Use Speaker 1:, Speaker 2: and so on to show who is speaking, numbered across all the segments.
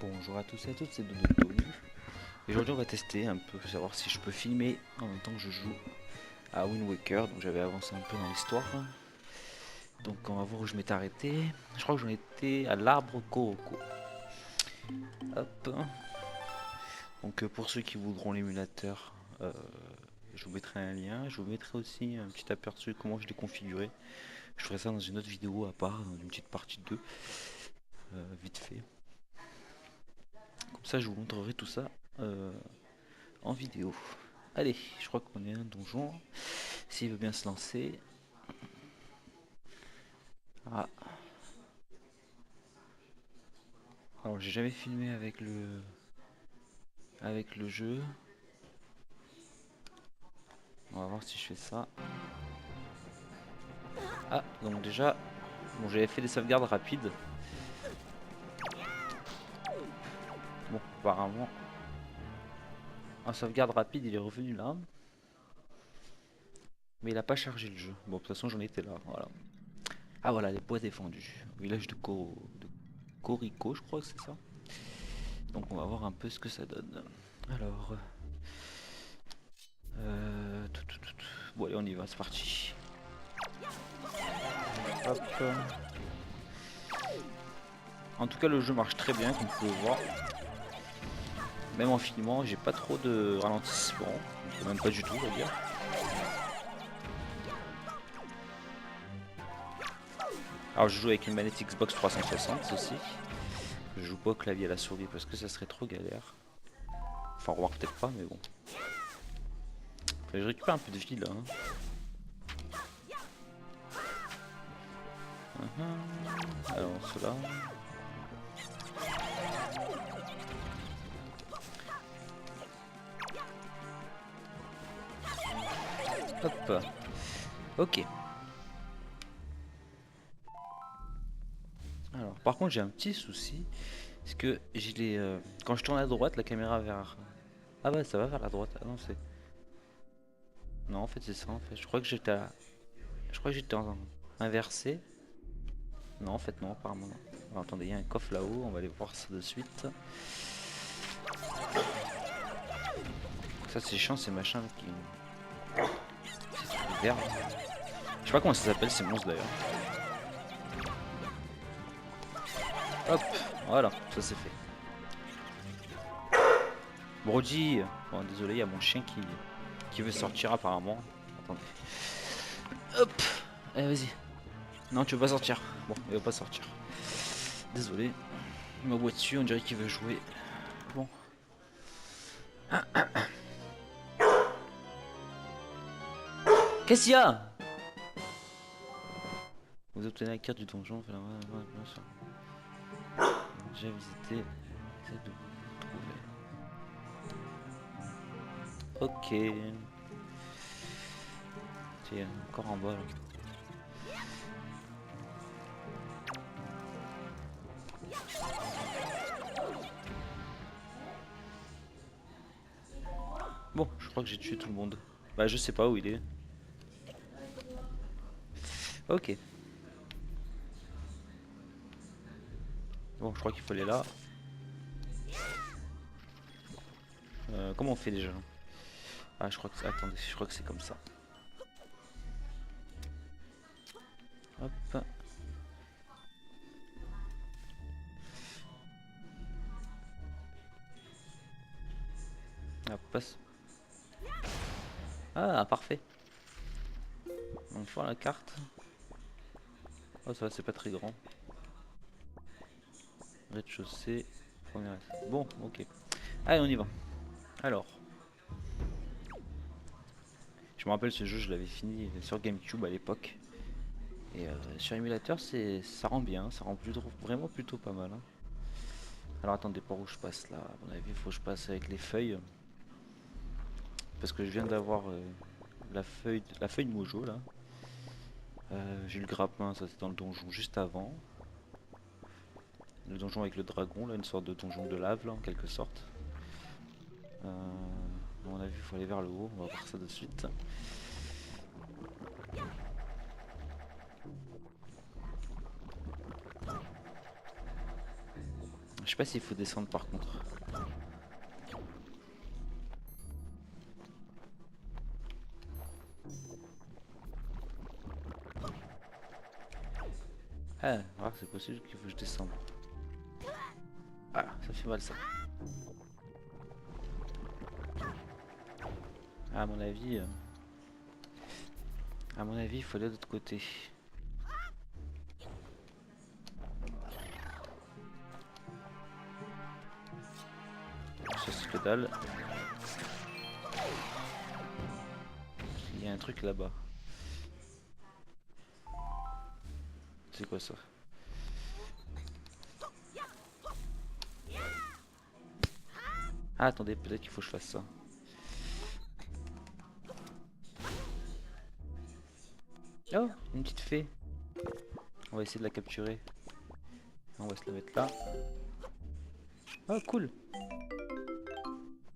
Speaker 1: Bonjour à tous et à toutes, c'est Dodo Tony. Et aujourd'hui on va tester un peu, savoir si je peux filmer en même temps que je joue à Wind Waker. Donc j'avais avancé un peu dans l'histoire. Donc on va voir où je m'étais arrêté. Je crois que j'en étais à l'arbre Koroko. Hop. Donc pour ceux qui voudront l'émulateur, je vous mettrai un lien. Je vous mettrai aussi un petit aperçu de comment je l'ai configuré. Je ferai ça dans une autre vidéo à part, dans une petite partie 2, vite fait. Comme ça je vous montrerai tout ça en vidéo. Allez, je crois qu'on est à un donjon. S'il veut bien se lancer. Ah. Alors j'ai jamais filmé avec le jeu. On va voir si je fais ça. Ah, donc déjà, bon, j'avais fait des sauvegardes rapides. Bon, apparemment, un sauvegarde rapide, il est revenu là. Mais il a pas chargé le jeu. Bon, de toute façon, j'en étais là. Voilà. Ah voilà, les bois défendus. Au village de Koriko, je crois que c'est ça. Donc on va voir un peu ce que ça donne. Alors, bon allez, on y va, c'est parti. Hop. En tout cas, le jeu marche très bien, comme vous pouvez voir. Même en filmant, j'ai pas trop de ralentissement, même pas du tout, on va dire. Alors, je joue avec une manette Xbox 360 aussi. Je joue pas au clavier à la souris parce que ça serait trop galère. Enfin, remarque peut-être pas, mais bon. Enfin, je récupère un peu de vie là. Alors, cela. Hop. Ok. Alors, par contre, j'ai un petit souci. Parce que quand je tourne à droite, la caméra vers. Ah bah, ça va vers la droite. Ah non, c'est. Non, en fait, c'est ça. En fait, je crois que j'étais en inversé. Non, en fait, non, apparemment non. Alors, attendez, il y a un coffre là-haut. On va aller voir ça de suite. Ça, c'est chiant, ces machins qui. Ces trucs verts. Je sais pas comment ça s'appelle ces monstres d'ailleurs. Hop, voilà, ça c'est fait. Brody, bon désolé, il y a mon chien qui veut sortir apparemment. Attendez. Hop, allez vas-y. Non, tu veux pas sortir. Bon, il va pas sortir. Désolé. Il m'aboie dessus, on dirait qu'il veut jouer. Bon. Qu'est-ce qu'il y a? Vous obtenez la carte du donjon. J'ai visité. Essayez de vous trouver. Ok. Tiens, encore en bas là. Bon, je crois que j'ai tué tout le monde. Bah, je sais pas où il est. Ok. Bon, je crois qu'il faut aller là. Comment on fait déjà? Ah, je crois que. Attendez, je crois que c'est comme ça. Hop. Hop, passe. Ah, parfait. On voit la carte. Oh, ça va, c'est pas très grand. Rez-de-chaussée. Bon, ok. Allez, on y va. Alors. Je me rappelle ce jeu, je l'avais fini sur GameCube à l'époque. Et sur émulateur, ça rend bien. Ça rend vraiment plutôt pas mal. Hein. Alors attendez, par où je passe là? À mon avis, il faut que je passe avec les feuilles. Parce que je viens d'avoir la feuille de Mojo là. J'ai eu le grappin, ça c'est dans le donjon juste avant. Le donjon avec le dragon, là, une sorte de donjon de lave là, en quelque sorte. À mon avis, il faut aller vers le haut, on va voir ça de suite. Je sais pas s'il faut descendre par contre. Ah, c'est possible qu'il faut que je descende. Ah, ça fait mal ça. À mon avis, il faut aller de l'autre côté. Ça c'est que dalle. Il y a un truc là-bas. C'est quoi ça? Ah attendez, peut-être qu'il faut que je fasse ça. Oh, une petite fée. On va essayer de la capturer. On va se la mettre là. Oh cool.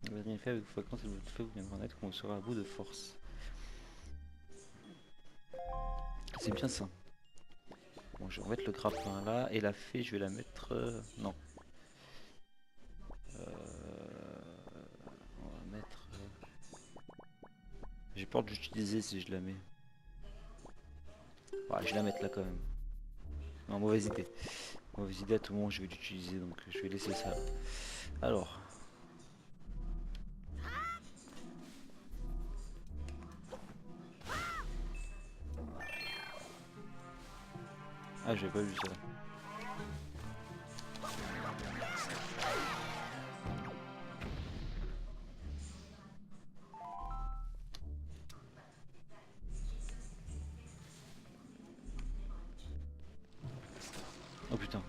Speaker 1: Vous avez bien fait avec vos vacances et votre fée vous viendra en aide quand on sera à bout de force. C'est bien ça. Bon, je vais remettre le grappin là et la fée je vais la mettre... non. On va mettre... J'ai peur de l'utiliser si je la mets. Ouais, je vais la mettre là quand même. Non, mauvaise idée. Mauvaise idée, à tout moment je vais l'utiliser donc je vais laisser ça. Alors. Ah, j'ai pas vu ça. Oh putain.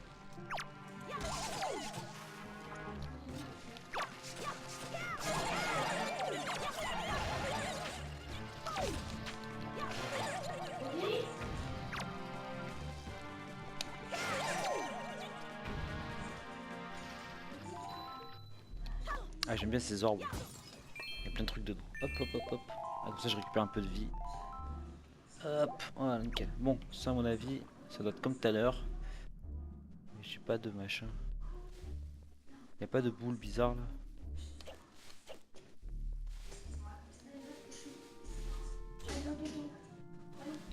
Speaker 1: Ah, j'aime bien ces orbes. Il y a plein de trucs dedans. Hop, hop, hop, hop. Ah, comme ça, je récupère un peu de vie. Hop, voilà, nickel. Bon, ça, à mon avis, ça doit être comme tout à l'heure. Mais j'ai pas de machin. Il y a pas de boule bizarre là.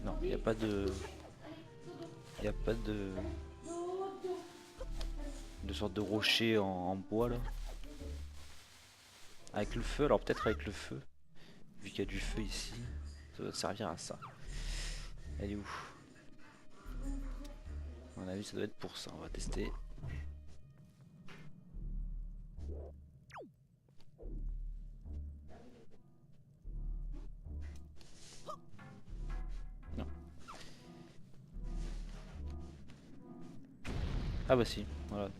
Speaker 1: Non, il n'y a pas de... Il n'y a pas de... De sorte de rocher en bois là. Avec le feu, alors peut-être avec le feu. Vu qu'il y a du feu ici, ça doit servir à ça. Elle est où? À mon avis, ça doit être pour ça. On va tester. Non. Ah bah si, voilà.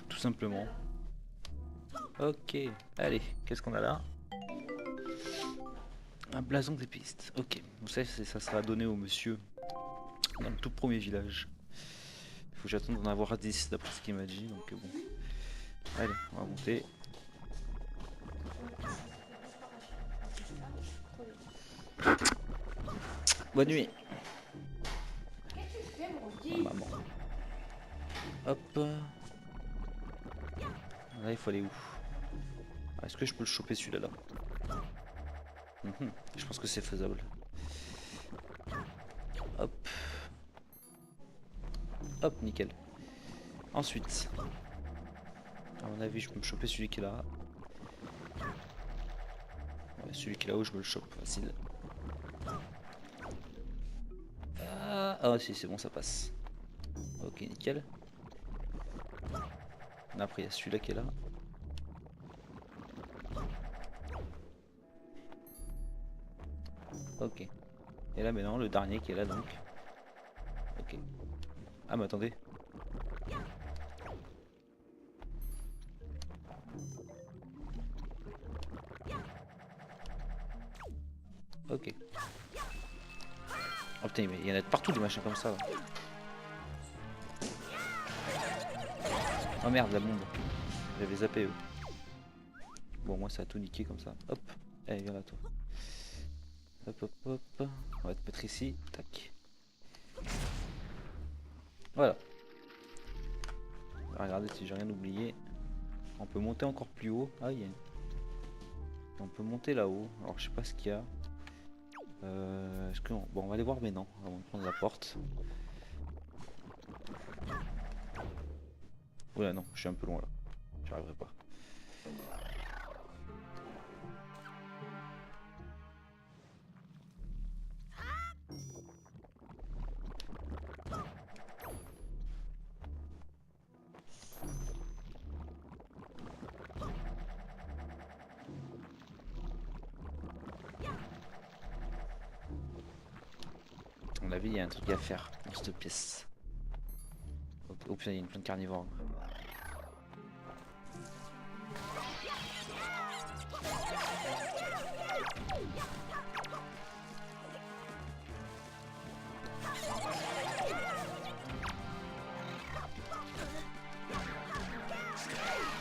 Speaker 1: Tout simplement. Ok, allez, qu'est-ce qu'on a là? Un blason des pistes. Ok, donc ça sera donné au monsieur dans le tout premier village. Il faut que j'attende d'en avoir 10 d'après ce qu'il m'a dit, donc bon. Allez, on va monter. Bonne nuit. Oh, maman. Hop. Là, il faut aller où? Est-ce que je peux le choper celui-là là? Je pense que c'est faisable. Hop. Hop, nickel. Ensuite, à mon avis, je peux me choper celui qui est là. Ouais, celui qui est là-haut, je me le chope facile. Ah si, c'est bon, ça passe. Ok, nickel. Après, il y a celui-là qui est là. Ok. Et là maintenant, le dernier qui est là donc. Ok. Ah mais attendez. Ok. Oh putain, il y en a de partout des machins comme ça là. Oh merde, la bombe. J'avais zappé eux. Bon, moi ça a tout niqué comme ça. Hop. Allez, viens là toi. Hop, hop, hop. On va te mettre ici. Tac. Voilà. regarder si j'ai rien oublié. On peut monter encore plus haut. Ah, on peut monter là-haut. Alors je sais pas ce qu'il y a. Est-ce que bon, on va aller voir mais non. On va prendre la porte. Oula non, je suis un peu loin là. J'y arriverai pas. À mon avis, il y a un truc à faire dans cette pièce. Oh putain, il y a une plante carnivore.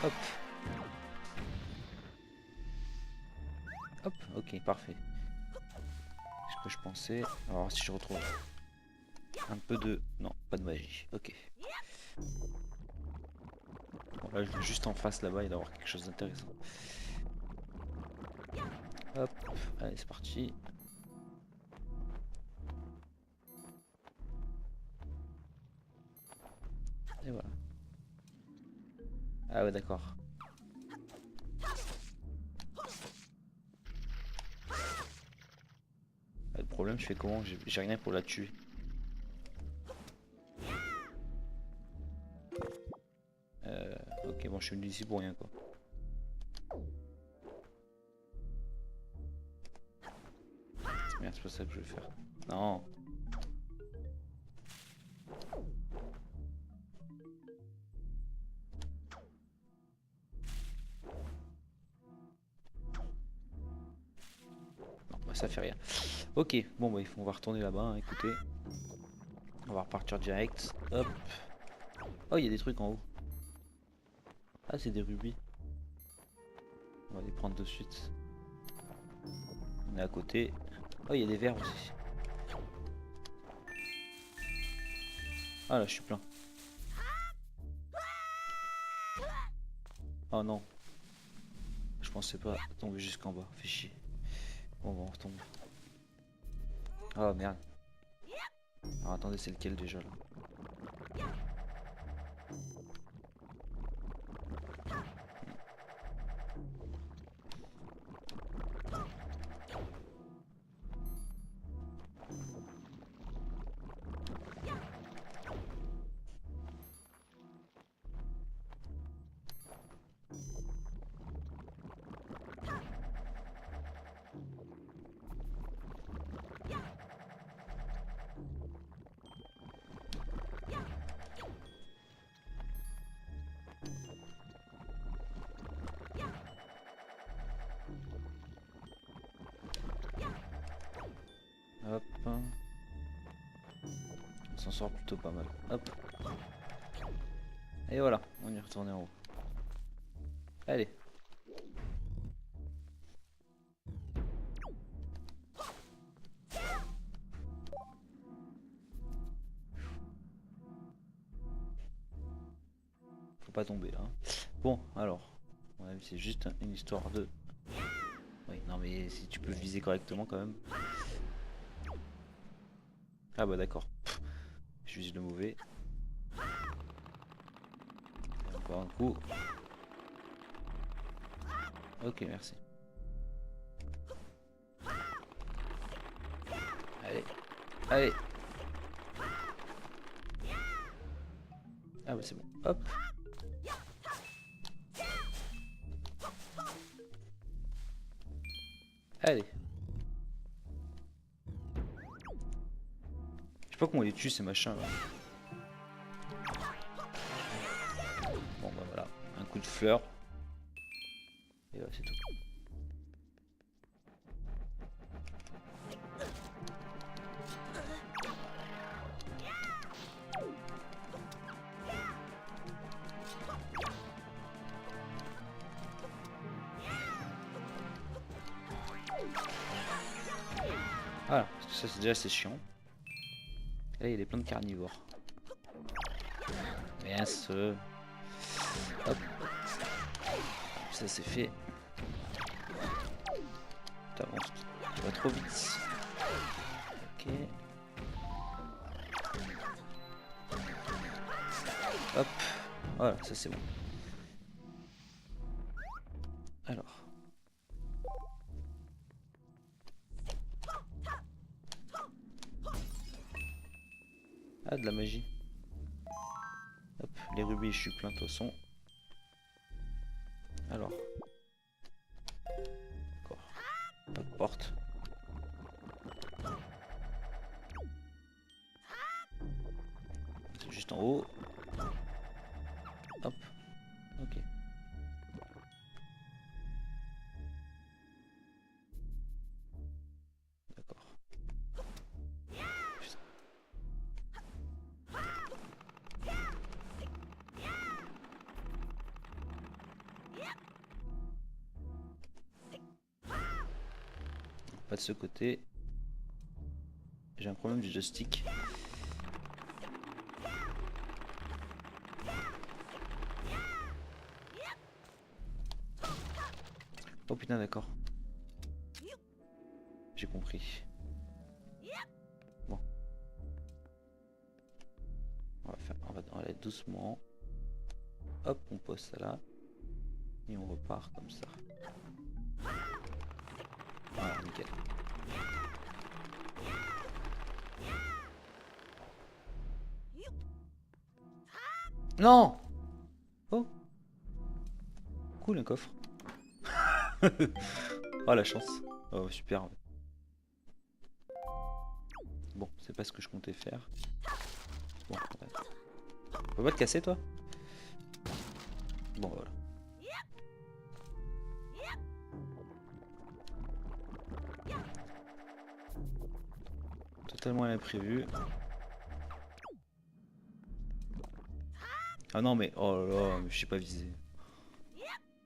Speaker 1: Hop. Hop, ok, parfait. Ce que je pensais. Alors si je retrouve un peu de... Non, pas de magie. Ok. Bon, là, je vais juste en face là-bas, il doit y avoir quelque chose d'intéressant. Hop, allez, c'est parti. Et voilà. Ah ouais, d'accord. Le problème, je fais comment? J'ai rien pour la tuer. Ok, bon, je suis venu ici pour rien, quoi. Merde, c'est pas ça que je vais faire. Non. Non, bah, ça fait rien. Ok, bon, bah, on va retourner là-bas, hein, écoutez. On va repartir direct. Hop. Oh, il y a des trucs en haut. Ah, c'est des rubis. On va les prendre de suite. On est à côté. Oh, il y a des verres aussi. Ah là, je suis plein. Oh non. Je pensais pas tomber jusqu'en bas. Fais chier. Bon, on retombe. Oh merde. Alors attendez, c'est lequel déjà là? Hop. On s'en sort plutôt pas mal. Hop. Et voilà, on est retourné en haut. Allez. Faut pas tomber là. Bon, alors. C'est juste une histoire de... Oui, non mais si tu peux viser correctement quand même. Ah bah d'accord. Je vise le mauvais. Et encore un coup. Ok, merci. Allez. Allez. Ah bah c'est bon. Hop. Allez. Je sais pas comment on les tue ces machins là. Bon bah voilà. Un coup de fleur. Et voilà, c'est tout. Voilà, parce que ça c'est déjà assez chiant. Et là il y a des plantes carnivores. Bien sûr. ça c'est fait. T'avances, tu vas trop vite. Ok. Hop, voilà, ça c'est bon. Alors. Ah, de la magie. Hop, les rubis, je suis plein de toute façon. Alors. D'accord. Pas de porte. C'est juste en haut. Hop. Ok. D'accord. Pas de ce côté. J'ai un problème du joystick. Oh putain, d'accord. J'ai compris. Bon. On va aller doucement. Hop, on pose ça là. Et on repart comme ça. Voilà, nickel. Non! Oh! Cool, un coffre. Oh, la chance. Oh, super. Bon, c'est pas ce que je comptais faire. Bon, ouais. Faut pas te casser, toi? Bon, voilà. Totalement à l'imprévu. Ah non, mais oh là là, je suis pas visé.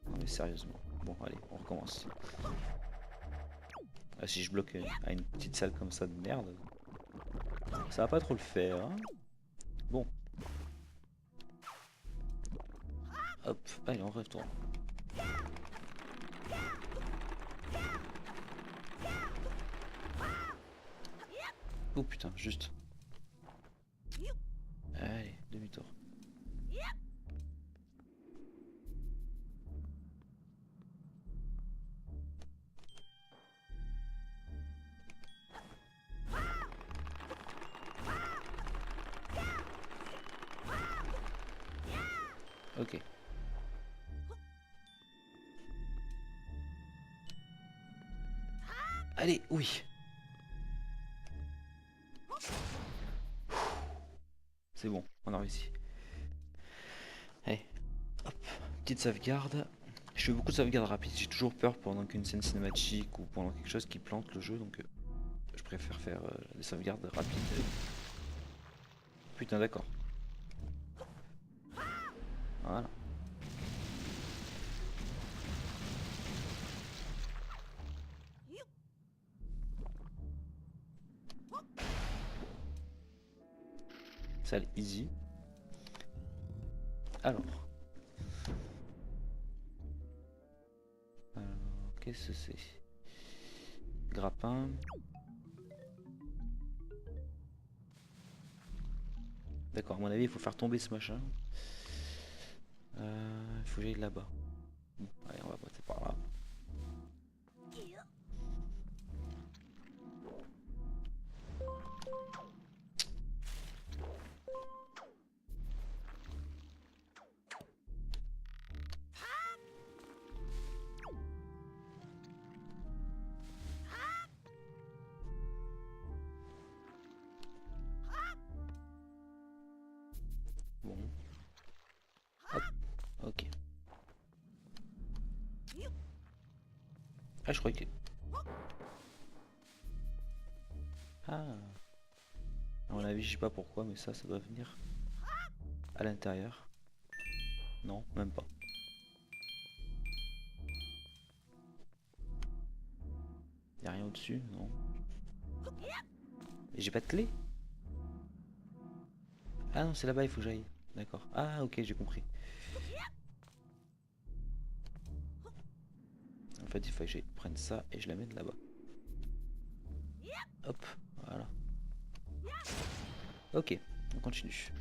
Speaker 1: Non, mais sérieusement. Bon, allez, on recommence. Ah, si je bloque à une petite salle comme ça de merde, ça va pas trop le faire. Hein. Bon. Hop, allez, on retourne. Oh putain, juste. Allez, demi-tour. Ok. Allez, oui. C'est bon, on a réussi. Allez, hop, petite sauvegarde. Je fais beaucoup de sauvegarde rapide, j'ai toujours peur pendant qu'une scène cinématique ou pendant quelque chose qui plante le jeu, donc je préfère faire des sauvegardes rapides. Putain, d'accord. Voilà. Salle easy. Alors. Qu'est-ce que c'est? Grappin. D'accord, à mon avis, il faut faire tomber ce machin. Il faut que j'aille là-bas. Bon, allez, on va passer par là. Bon. Hop, ok. Ah, je croyais que... Ah. À mon avis, je sais pas pourquoi, mais ça doit venir à l'intérieur. Non, même pas. Y'a rien au-dessus, non. Et j'ai pas de clé? Ah non, c'est là-bas, il faut que j'aille. D'accord. Ah, ok, j'ai compris. fait il faut que je prenne ça et je la mette là-bas. Hop, voilà. Ok, on continue.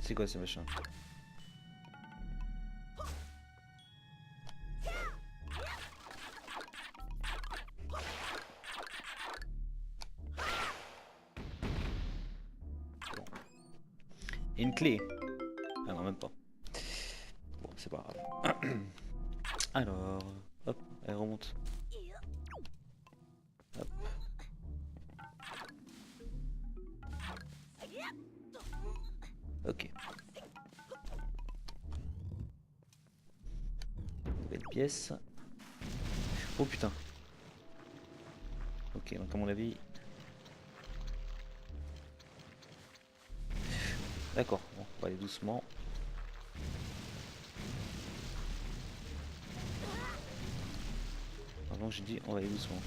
Speaker 1: C'est quoi ces machins? Une clé. Ah non, même pas. Bon, c'est pas grave. Alors, hop, elle remonte. Hop. Ok. Nouvelle pièce. Oh putain. Ok, donc à mon avis... D'accord, bon, on va aller doucement. Avant j'ai dit on va aller doucement.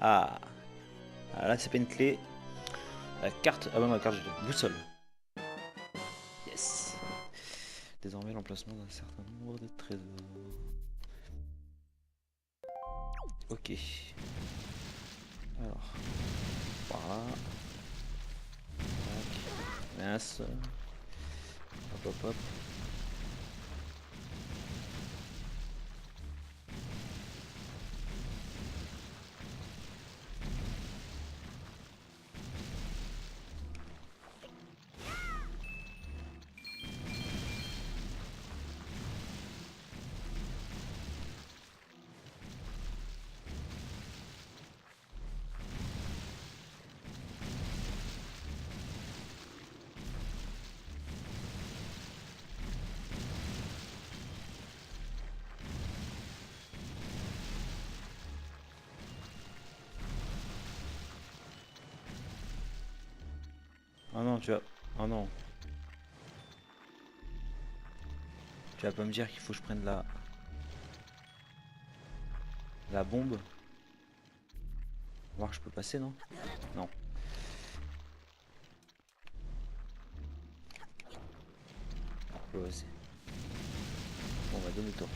Speaker 1: Ah, ah là c'est pas une clé. La carte, ah ouais ma carte j'ai dit boussole. Yes. Désormais l'emplacement d'un certain nombre de trésors. Ok. Alors, voilà. Tac. Mince. Hop hop hop. Oh non, tu vas... Oh non. Tu vas pas me dire qu'il faut que je prenne la bombe. Voir que je peux passer, non? Non. Je peux passer. Bon, on va demi-tour.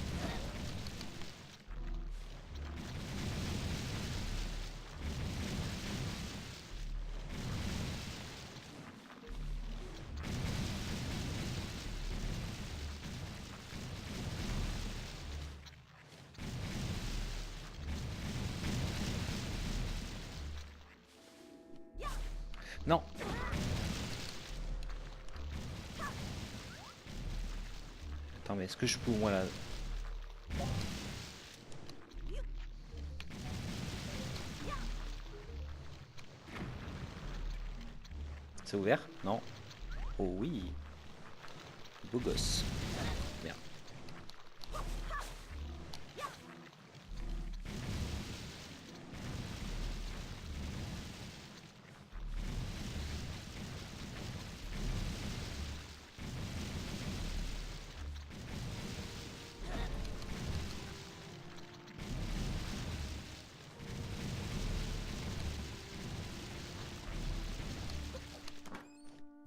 Speaker 1: Non. Attends, mais est-ce que je peux au moins la... C'est ouvert? Non. Oh oui. Beau gosse. Merde.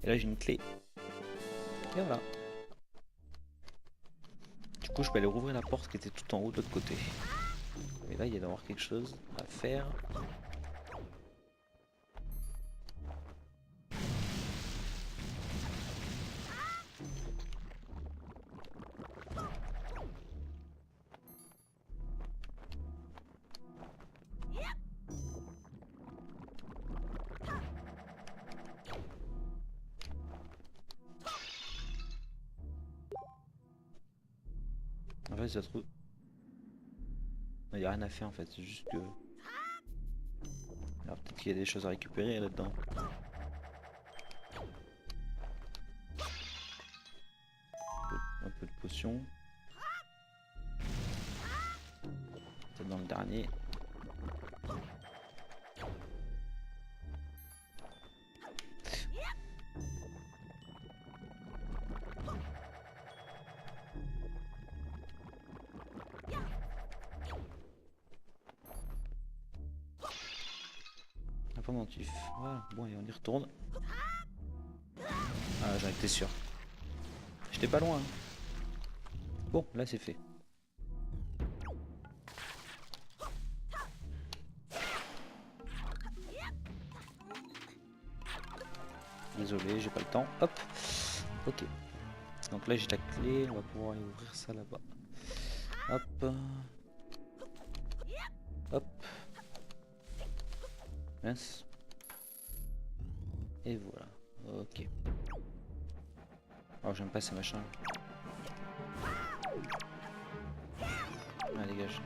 Speaker 1: Et là j'ai une clé. Et voilà. Du coup je peux aller rouvrir la porte qui était tout en haut de l'autre côté. Et là il y a d'avoir quelque chose à faire. En fait ça se trouve... Il n'y a rien à faire en fait, c'est juste que... Alors peut-être qu'il y a des choses à récupérer là-dedans. Un peu de potions. comme dans le dernier. Un pendentif. Voilà, bon et on y retourne. Ah, j'en étais sûr. J'étais pas loin. Bon, là c'est fait. Désolé, j'ai pas le temps. Hop. Ok. Donc là j'ai la clé, on va pouvoir aller ouvrir ça là-bas. Hop. Hop. Mince. Et voilà. Ok. Oh, j'aime pas ces machins. Ah, dégage.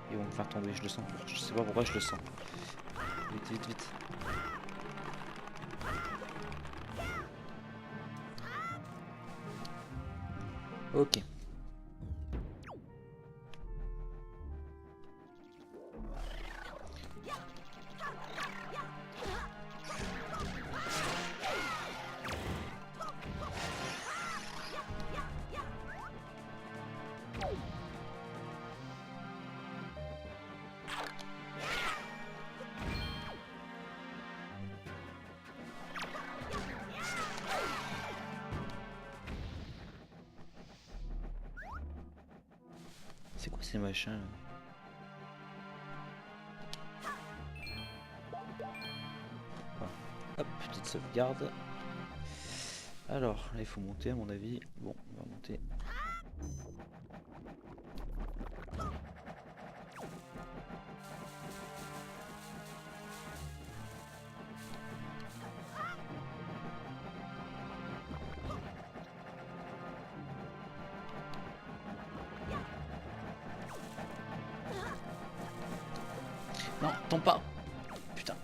Speaker 1: Ils vont me faire tomber, je le sens. Je sais pas pourquoi je le sens. Vite, vite, vite. Ok. C'est quoi ces machins là? Hop, petite sauvegarde. Alors, là il faut monter à mon avis. Bon, on va monter. Non, tombe pas. Putain.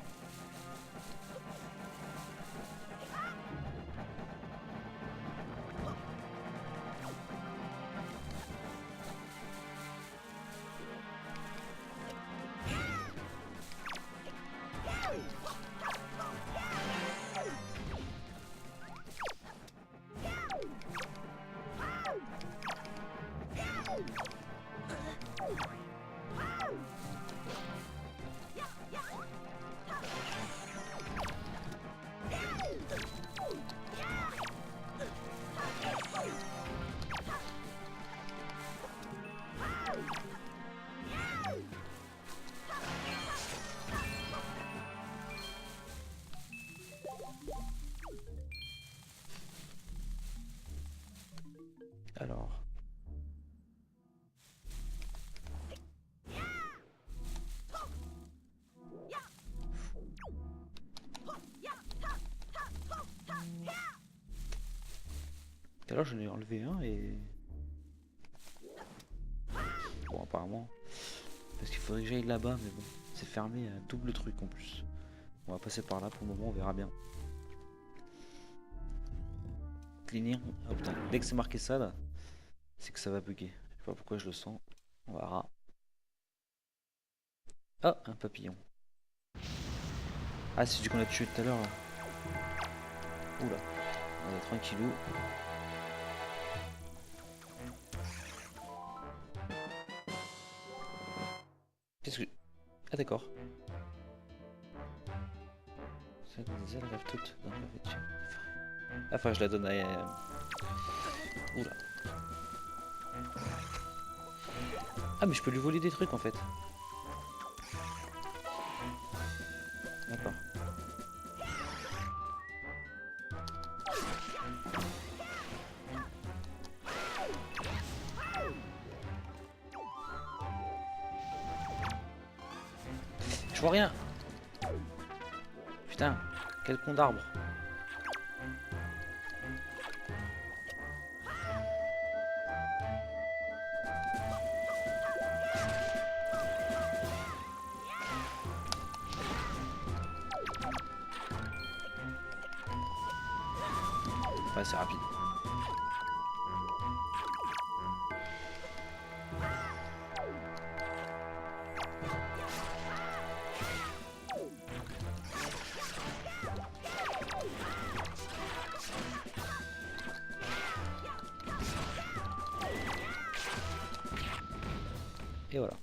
Speaker 1: Alors. Tout à l'heure j'en ai enlevé un et... Bon apparemment... Parce qu'il faudrait que j'aille là-bas mais bon. C'est fermé, un double truc en plus. On va passer par là pour le moment, on verra bien. Cleaning. Oh putain, dès que c'est marqué ça là, c'est que ça va bugger. Je sais pas pourquoi je le sens. On verra. Ah, un papillon. Ah, c'est celui qu'on a tué tout à l'heure là. Oula. On est tranquillou. Qu'est-ce que... Ah d'accord. Ça, les ailes rêvent toutes dans la voiture. Enfin, je la donne à... Oula. Ah, mais je peux lui voler des trucs en fait. D'accord. Je vois rien. Putain, quel con d'arbre. Ouais, c'est rapide. Et voilà.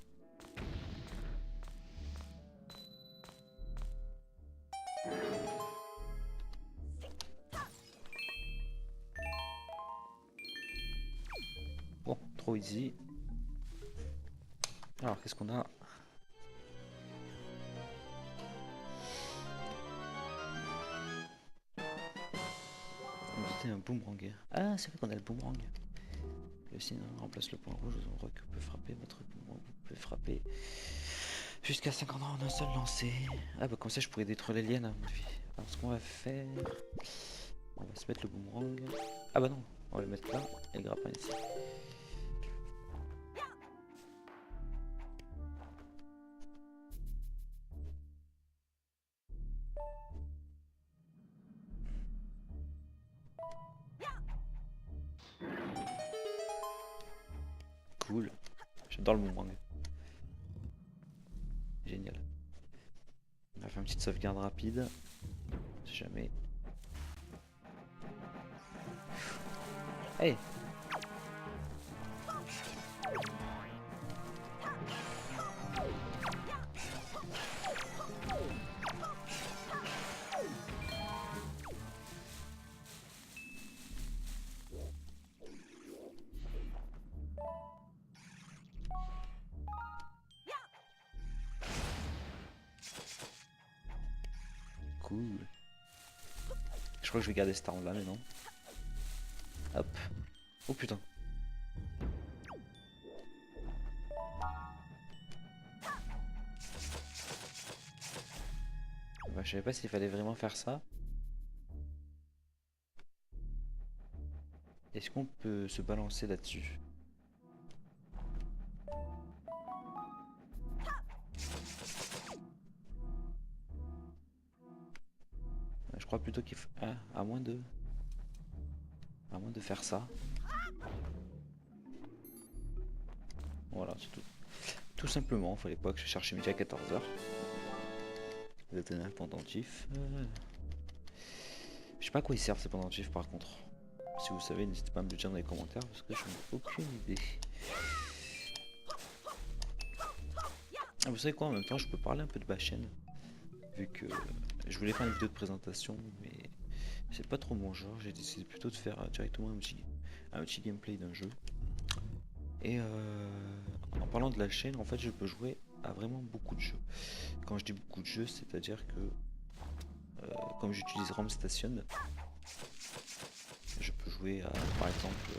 Speaker 1: Bon, trop easy. Alors, qu'est-ce qu'on a? C'était un boomerang. Ah, c'est vrai qu'on a le boomerang. Le signe remplace le point rouge aux endroits que vous pouvez frapper. Votre boomerang, vous pouvez frapper jusqu'à 50 ans en un seul lancer. Ah bah comme ça je pourrais détruire les liens à mon avis. Alors ce qu'on va faire... On va se mettre le boomerang. Ah bah non, on va le mettre là et le grappin ici. Cool. J'adore le boomerang. Génial. On va faire une petite sauvegarde rapide. Si jamais. Hey! Cool. Je crois que je vais garder cette arme là mais non. Hop. Oh putain. Bah, je savais pas s'il fallait vraiment faire ça. Est-ce qu'on peut se balancer là-dessus? Je crois plutôt qu'il faut... Ah, à moins de faire ça. Voilà, c'est tout. Tout simplement, fallait pas que je cherche midi à 14h. Vous êtes un pendentif. Je sais pas à quoi ils servent ces pendentifs par contre. Si vous savez, n'hésitez pas à me le dire dans les commentaires parce que je n'ai aucune idée. Ah, vous savez quoi, en même temps je peux parler un peu de ma chaîne. Vu que je voulais faire une vidéo de présentation, mais c'est pas trop mon genre. J'ai décidé plutôt de faire directement un petit gameplay d'un jeu. Et en parlant de la chaîne, en fait je peux jouer à vraiment beaucoup de jeux. Quand je dis beaucoup de jeux, c'est-à-dire que comme j'utilise ROM Station, je peux jouer à par exemple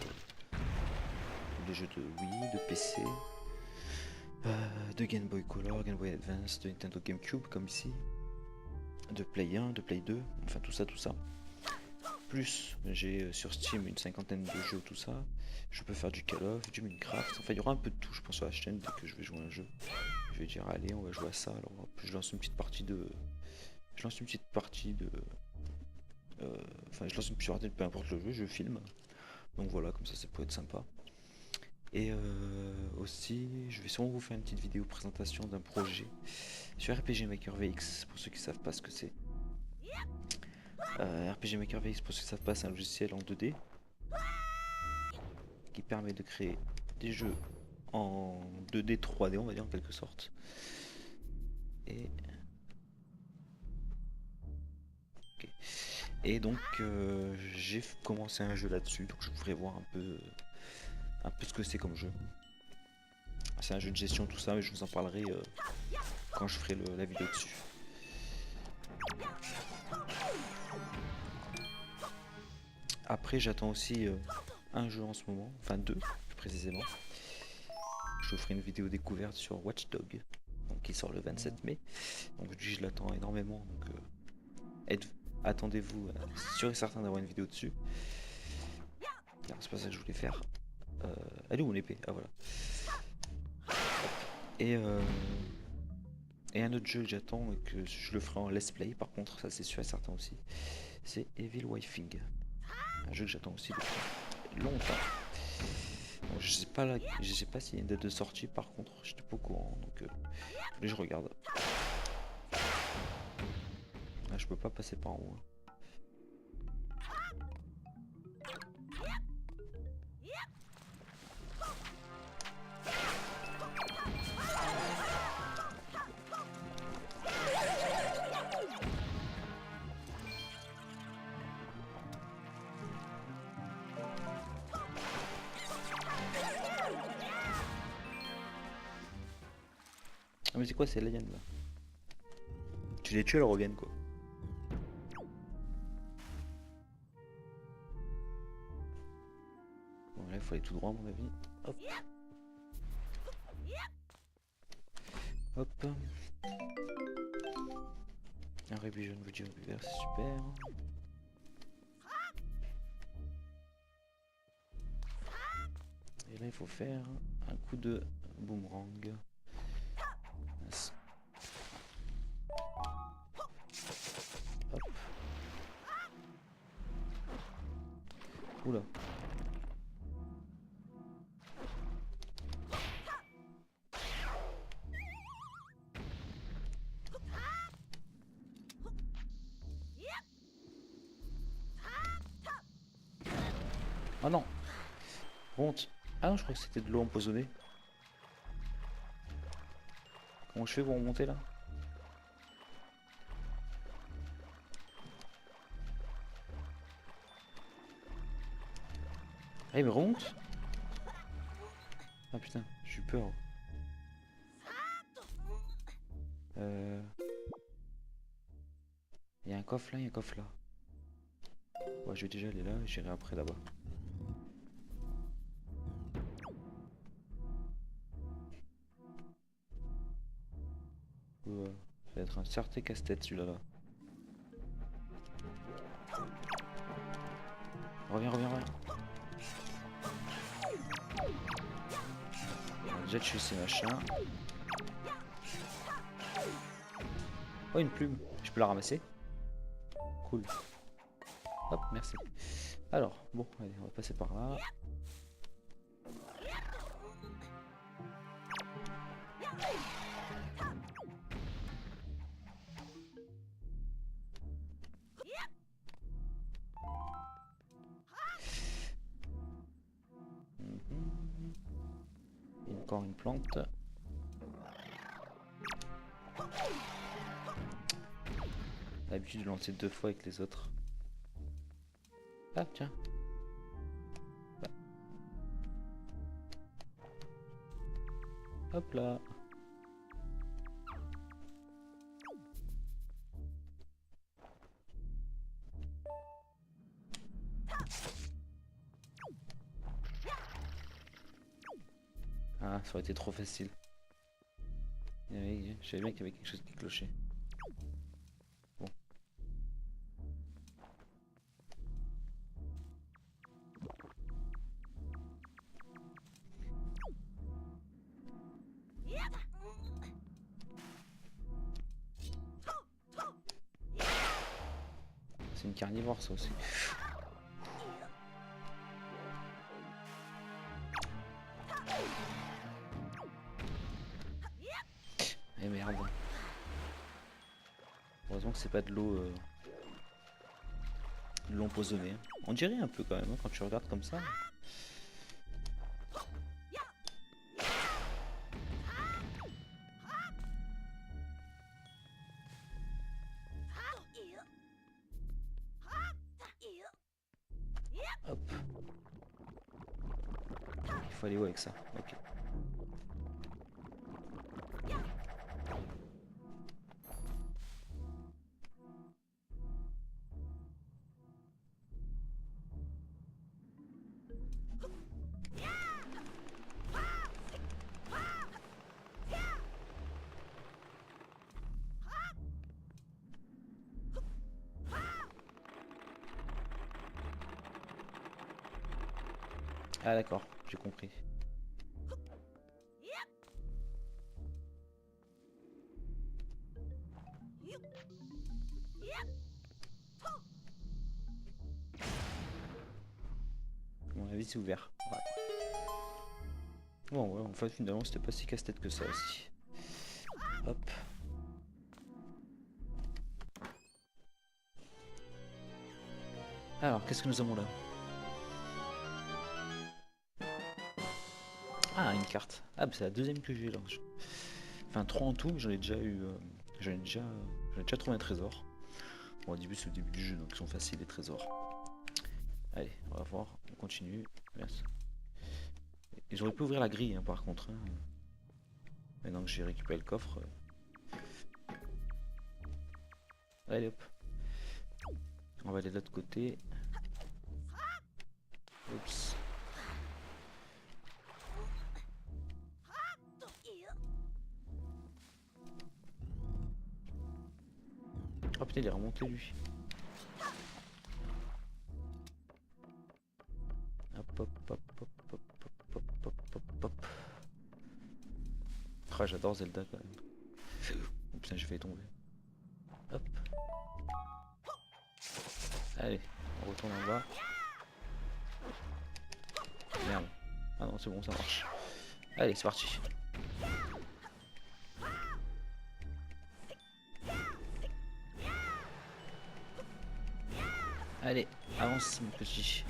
Speaker 1: des jeux de Wii, de PC, de Game Boy Color, Game Boy Advance, de Nintendo GameCube comme ici, de Play 1, de Play 2, enfin tout ça. Plus j'ai sur Steam une cinquantaine de jeux, tout ça. Je peux faire du Call of, du Minecraft, enfin il y aura un peu de tout je pense sur la chaîne dès que je vais jouer à un jeu. Je vais dire allez on va jouer à ça, alors hop, je lance une petite partie de... Enfin je lance une petite partie de peu importe le jeu, je filme. Donc voilà, comme ça peut être sympa. Et aussi, je vais sûrement vous faire une petite vidéo présentation d'un projet sur RPG Maker VX, pour ceux qui savent pas ce que c'est. RPG Maker VX, pour ceux qui savent pas, c'est un logiciel en 2D qui permet de créer des jeux en 2D 3D, on va dire en quelque sorte. Et okay. Et donc j'ai commencé un jeu là-dessus, donc je voudrais voir un peu ce que c'est comme jeu. C'est un jeu de gestion tout ça, mais je vous en parlerai quand je ferai la vidéo dessus. Après j'attends aussi un jeu en ce moment, enfin deux plus précisément. Je vous ferai une vidéo découverte sur Watch Dogs, donc qui sort le 27 mai. Donc je l'attends énormément, donc attendez-vous sûr et certain d'avoir une vidéo dessus. C'est pas ça que je voulais faire. Elle est où mon épée? Ah voilà. Et un autre jeu que j'attends et que je le ferai en let's play par contre, ça c'est sûr et certain aussi, c'est Evil Wifing. Un jeu que j'attends aussi depuis longtemps. Bon, je sais pas s'il y a une date de sortie par contre, j'étais pas au courant donc je regarde. Ah, je peux pas passer par en haut. Ah mais c'est quoi ces aliens là? Tu les tues, elles reviennent quoi. Bon là il faut aller tout droit à mon avis. Hop. Hop. Un Revision Video Vert, c'est super. Et là il faut faire un coup de boomerang. Mince. Hop. Oula. Ah non. Honte. Ah non, je crois que c'était de l'eau empoisonnée. Comment je fais pour remonter là? Ah il me remonte? Ah putain, j'ai eu peur. Il y a un coffre là, il y a un coffre là. Ouais, je vais déjà aller là, j'irai après là-bas. Ouais, ça va être un certain casse-tête celui-là là. Reviens, reviens, reviens. On va déjà tuer ces machins. Oh, une plume. Je peux la ramasser? Cool. Hop, merci. Alors, bon, allez, on va passer par là. Encore une plante. L'habitude de lancer 2 fois avec les autres. Ah tiens. Bah. Hop là. Ah, ça aurait été trop facile. Je savais bien qu'il y avait quelque chose qui clochait. Bon. C'est une carnivore ça aussi. Eh merde. Heureusement que c'est pas de l'eau empoisonnée. On dirait un peu quand même hein, quand tu regardes comme ça. Hop. Il faut aller où avec ça? Ok. Ah d'accord, j'ai compris. c'est ouvert. Ouais. Bon, ouais, en fait, finalement, c'était pas si casse-tête que ça aussi. Hop. Alors, qu'est-ce que nous avons là? Ah, une carte. Ah, bah, c'est la deuxième que j'ai là. Enfin, 3 en tout, mais j'en ai déjà eu. J'en ai déjà trouvé un trésor. Bon, au début, c'est au début du jeu, donc ils sont faciles les trésors. Allez, on va voir. On continue. Merci. Ils auraient pu ouvrir la grille, hein, par contre. Hein. Maintenant que j'ai récupéré le coffre. Allez, hop. On va aller de l'autre côté. Oups. Oh putain, il est remonté lui. Hop, hop, hop, hop, hop, hop, hop, hop, hop, hop. Ah, j'adore Zelda quand même. Oh putain, j'ai failli tomber. Hop. Allez, on retourne en bas. Merde. Ah non, c'est bon, ça marche. Allez, c'est parti. Allez, avance mon petit.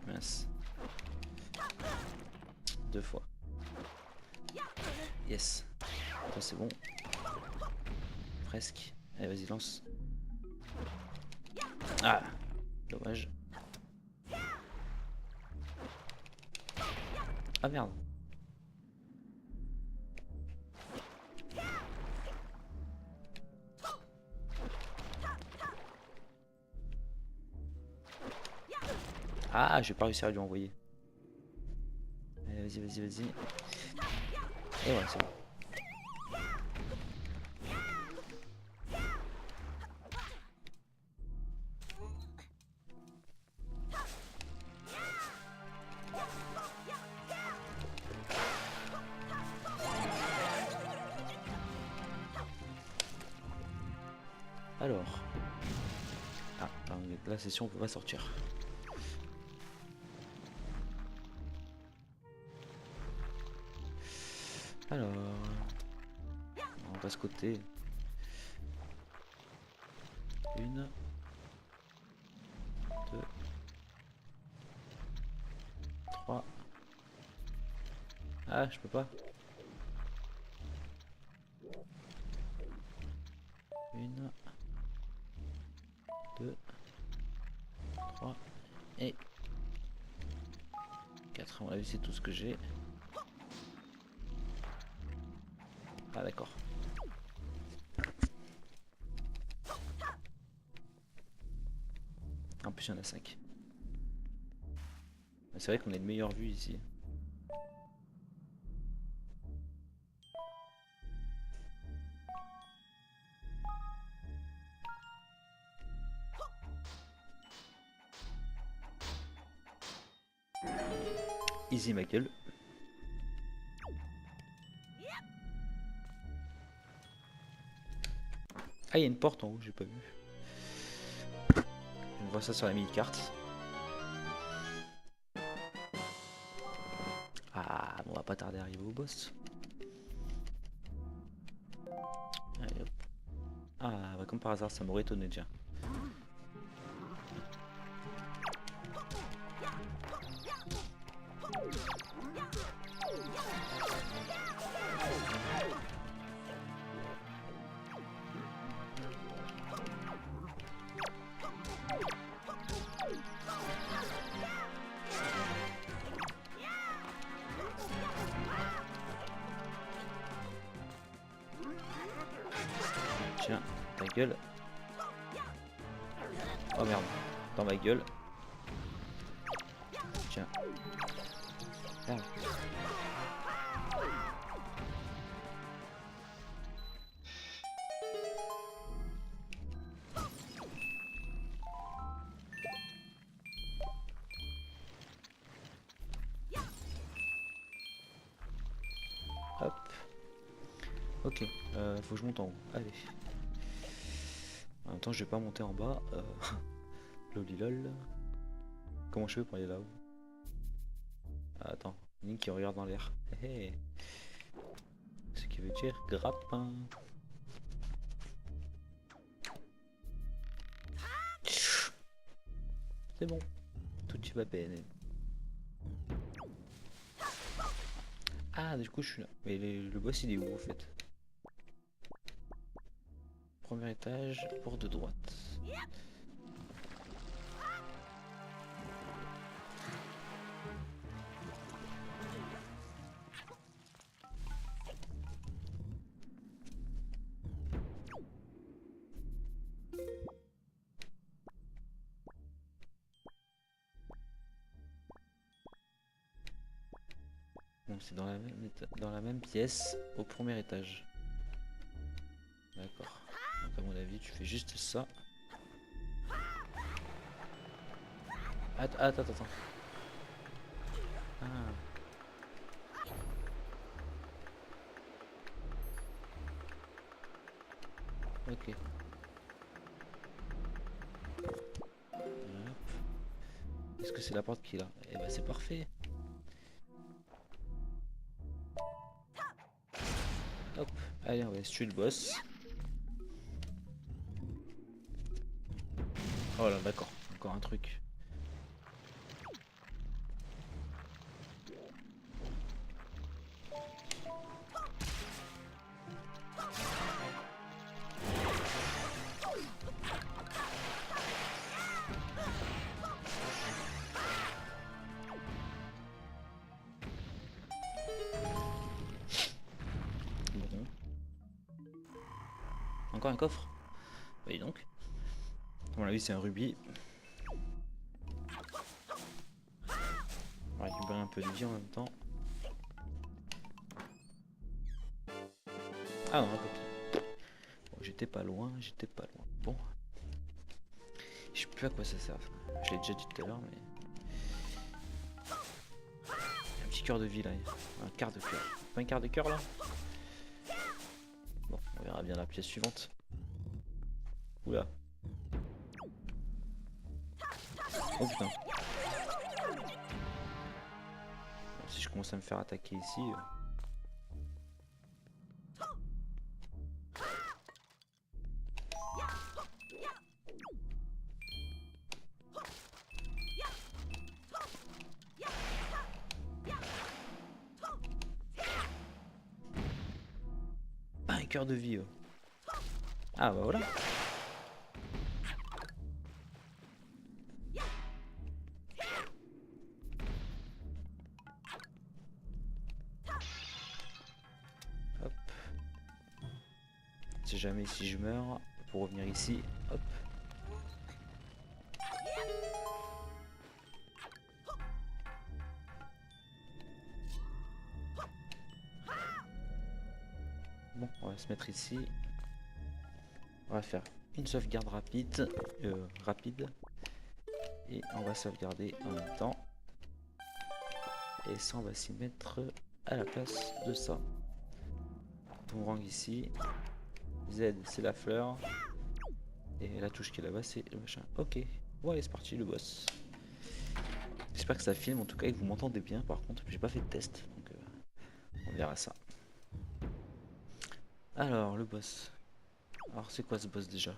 Speaker 1: Mince. 2 fois. Yes. Ça c'est bon. Presque. Allez, vas-y, lance. Ah, dommage. Ah merde. Ah, je vais pas réussir à lui envoyer. Allez, vas-y, vas-y, vas-y. Et voilà, c'est bon. Alors. Ah, la session, on peut pas sortir. Alors. On va se côté. 1, 2, 3. Ah, je peux pas. 1, 2, 3 et 4. À mon avis, c'est tout ce que j'ai. Ah, d'accord. En plus, il y en a 5. C'est vrai qu'on a une meilleure vue ici. Easy ma gueule. Ah, il y a une porte en haut, j'ai pas vu. Je vois ça sur la mini-carte. Ah, bon, on va pas tarder à arriver au boss. Allez, hop. Ah, bah, comme par hasard, ça m'aurait étonné déjà. Tiens, ta gueule. Oh merde, dans ma gueule. Tiens. Merde. Hop. Ok, faut que je monte en haut. Allez. En même temps, je vais pas monter en bas. Lolilol. Comment je fais pour aller là-haut? Ah, attends, Link qui regarde dans l'air. Hé hé. Ce qui veut dire grappin. C'est bon. Tout y va bene. Ah, du coup, je suis là. Mais le boss, il est où en fait? Premier étage, porte de droite. Bon, c'est dans la même pièce, au premier étage. D'accord. Donc à mon avis, tu fais juste ça. Attends, attends. Ah, ok. Hop. Est-ce que c'est la porte qui est là? Eh ben c'est parfait. Hop. Allez, on va tuer le boss. Oh là, d'accord. Encore un truc. Bon. Encore un coffre? Oui donc. À mon avis, c'est un rubis. On va récupérer un peu de vie en même temps. Ah non, ok. Bon, j'étais pas loin, Bon. Je sais plus à quoi ça sert. Je l'ai déjà dit tout à l'heure, mais... Un petit cœur de vie là. Un quart de cœur. Pas un quart de cœur là? Bon, on verra bien la pièce suivante. Oula. Oh putain. Bon, si je commence à me faire attaquer ici... Pas un cœur de vie. Ah bah voilà. Hop. Si jamais si je meurs, pour revenir ici, hop. Bon, on va se mettre ici. On va faire une sauvegarde rapide. Et on va sauvegarder en même temps. Et ça, on va s'y mettre à la place de ça. Boomerang ici. Z, c'est la fleur. Et la touche qui est là-bas, c'est le machin. Ok. Bon, allez, c'est parti, le boss. J'espère que ça filme, en tout cas, et que vous m'entendez bien. Par contre, j'ai pas fait de test. Donc, on verra ça. Alors, le boss. Alors, c'est quoi ce boss déjà?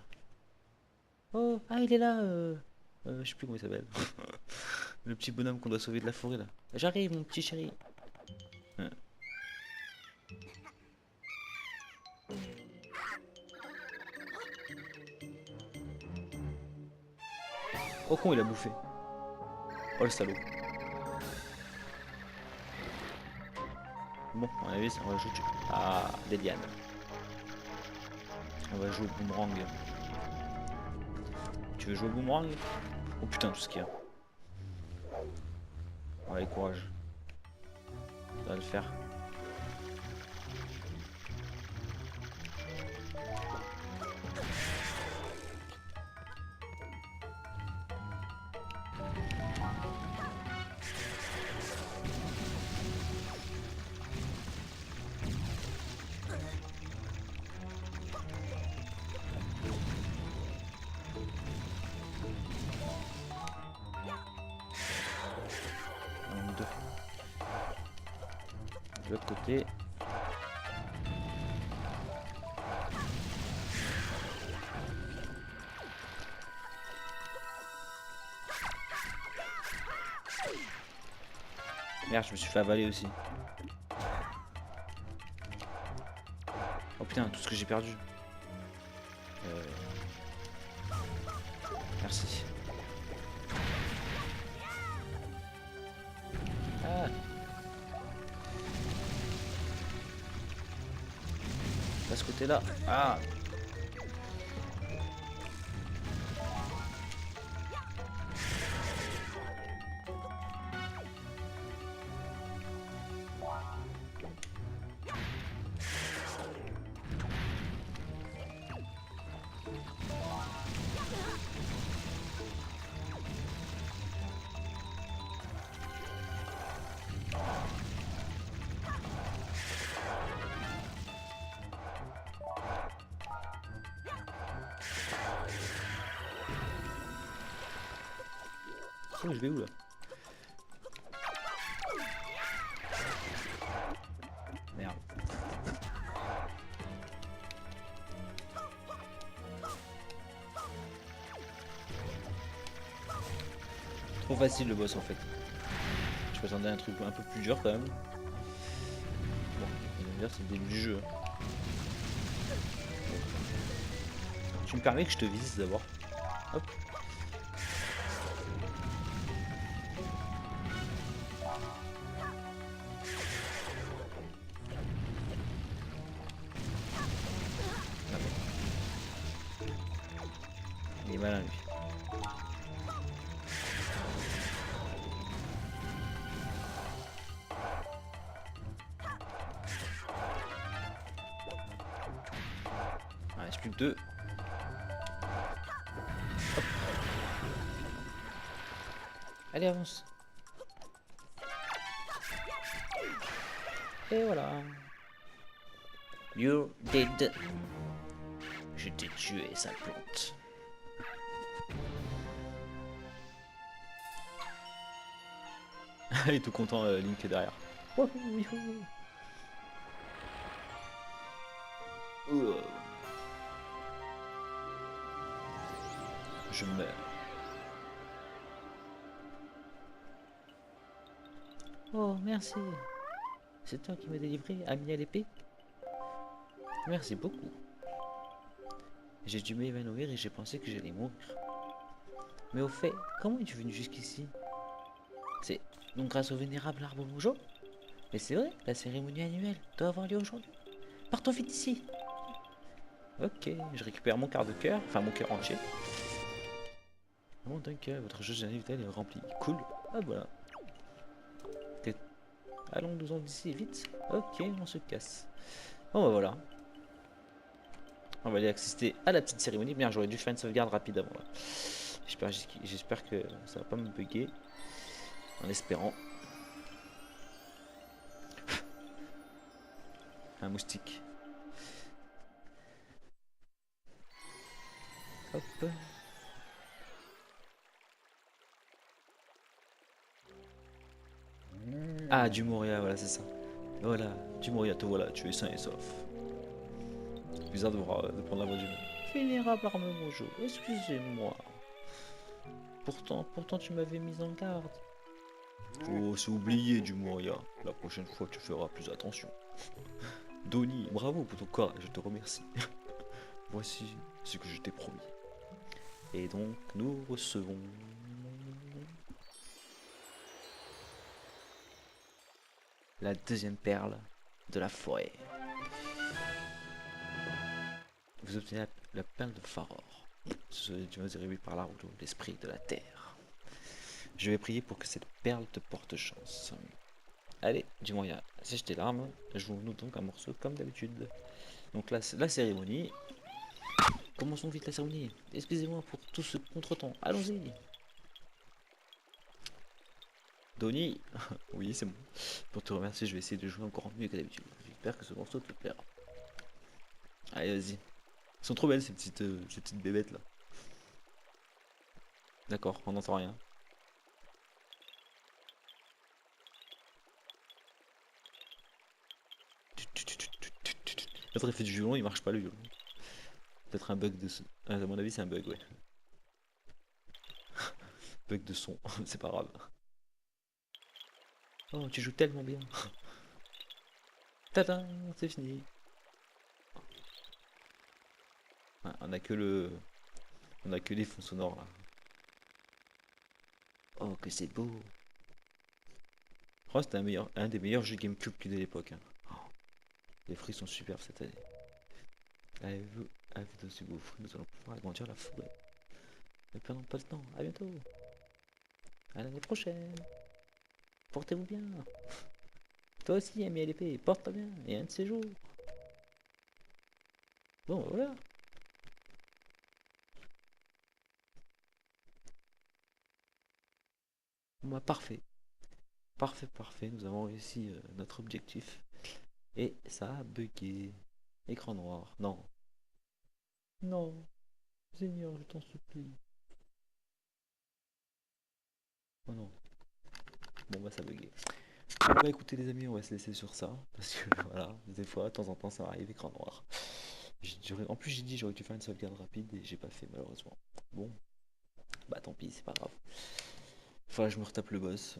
Speaker 1: Oh, ah, il est là. Je sais plus comment il s'appelle. Le petit bonhomme qu'on doit sauver de la forêt là. J'arrive, mon petit chéri. Hein. Oh con, il a bouffé. Oh le salaud. Bon, à mon avis, on va jouer à des lianes. On va jouer au boomerang. Tu veux jouer au boomerang? Oh putain, tout ce qu'il y a. Allez, courage. Ça va le faire. De l'autre côté. Merde, je me suis fait avaler aussi. Oh putain, tout ce que j'ai perdu. Merci. Ah. Pas ce côté-là. Ah. Oh, je vais où là? Merde. Trop facile le boss en fait. Je m'attendais à un truc un peu plus dur quand même. Bon, ils vont me dire c'est le début du jeu. Tu me permets que je te vise d'abord. Hop. Il est malin lui. Il reste plus que deux. Hop. Allez, avance. Et voilà. You're dead. Je t'ai tué, sale plante. Il est tout content, Link est derrière. Je meurs. Oh, merci. C'est toi qui m'as délivré, ami à l'épée. Merci beaucoup. J'ai dû m'évanouir et j'ai pensé que j'allais mourir. Mais au fait, comment es-tu venu jusqu'ici? C'est donc grâce au vénérable arbre rougeau? Mais c'est vrai, la cérémonie annuelle doit avoir lieu aujourd'hui. Partons vite d'ici. Ok, je récupère mon quart de cœur, enfin mon cœur entier. Bon, donc votre jeu vital est rempli. Cool. Ah voilà. Allons-nous-en d'ici vite. Ok, on se casse. Bon bah voilà. On va aller assister à la petite cérémonie. Bien, j'aurais dû faire une sauvegarde rapide avant. J'espère que ça va pas me bugger. En espérant. Un moustique. Hop. Ah, du Moria, voilà, c'est ça. Voilà, du Moria, te voilà, tu es sain et sauf. Bizarre de prendre la voix du monde. Vénérable arme rougeau, excusez-moi. Pourtant, tu m'avais mis en garde. Oh, c'est oublié du Moria. La prochaine fois, tu feras plus attention. Donnie, bravo pour ton courage, je te remercie. Voici ce que je t'ai promis. Et donc, nous recevons... la deuxième perle de la forêt. Vous obtenez la perle de Faror. Ce dieu révélé par l'arbre de l'esprit de la terre. Je vais prier pour que cette perle te porte chance. Allez, dis-moi, sèche tes larmes. Jouons-nous donc un morceau comme d'habitude. Donc là, la cérémonie. Commençons vite la cérémonie. Excusez-moi pour tout ce contretemps. Allons-y. Donnie. Oui, c'est bon. Pour te remercier, je vais essayer de jouer encore mieux que d'habitude. J'espère que ce morceau te plaira. Allez, vas-y. Elles sont trop belles ces petites bébêtes là. D'accord, on n'entend rien. L'autre il fait du violon, il marche pas le violon. Peut-être un bug de son. Ah, à mon avis, c'est un bug, ouais. Bug de son, c'est pas grave. Oh, tu joues tellement bien. Tadam, c'est fini. Ouais, on a que le. On a que les fonds sonores là. Oh, que c'est beau. Je crois que c'était un des meilleurs jeux GameCube de l'époque, hein. Oh, les fruits sont superbes cette année. Avec de si beaux fruits, nous allons pouvoir agrandir la forêt. Ne perdons pas le temps. À bientôt. À l'année prochaine. Portez-vous bien. Toi aussi, ami à l'épée, porte-toi bien. Et un de ces jours. Bon, voilà. Bon, bah, parfait. Parfait, parfait. Nous avons réussi notre objectif. Et ça a bugué. Écran noir. Non. Non. Seigneur, je t'en supplie. Oh non. Bon, bah, ça a bugué. Bon, bah, écoutez, les amis, on va se laisser sur ça. Parce que, voilà, des fois, de temps en temps, ça m'arrive, écran noir. En plus, j'ai dit j'aurais dû faire une sauvegarde rapide et j'ai pas fait, malheureusement. Bon, bah, tant pis, c'est pas grave. Enfin, je me retape le boss.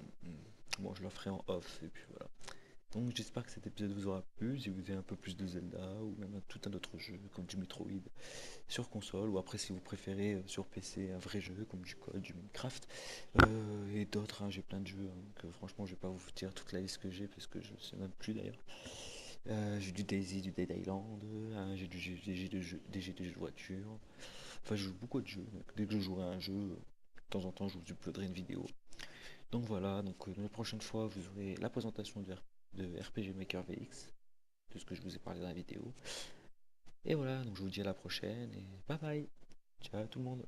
Speaker 1: Bon, je le ferai en off et puis voilà. Donc j'espère que cet épisode vous aura plu. Si vous avez un peu plus de Zelda ou même tout un autre jeu comme du Metroid sur console ou après si vous préférez sur PC un vrai jeu comme du Code, du Minecraft et d'autres, hein, j'ai plein de jeux, hein, que franchement je vais pas vous dire toute la liste que j'ai parce que je sais même plus d'ailleurs. J'ai du Daisy, du Dead Island, hein, des jeux de voiture. Enfin je joue beaucoup de jeux. Donc, dès que je jouerai à un jeu, de temps en temps je vous uploaderai une vidéo. Donc voilà, donc la prochaine fois vous aurez la présentation de RPG Maker VX, de ce que je vous ai parlé dans la vidéo. Et voilà, donc je vous dis à la prochaine et bye bye. Ciao tout le monde.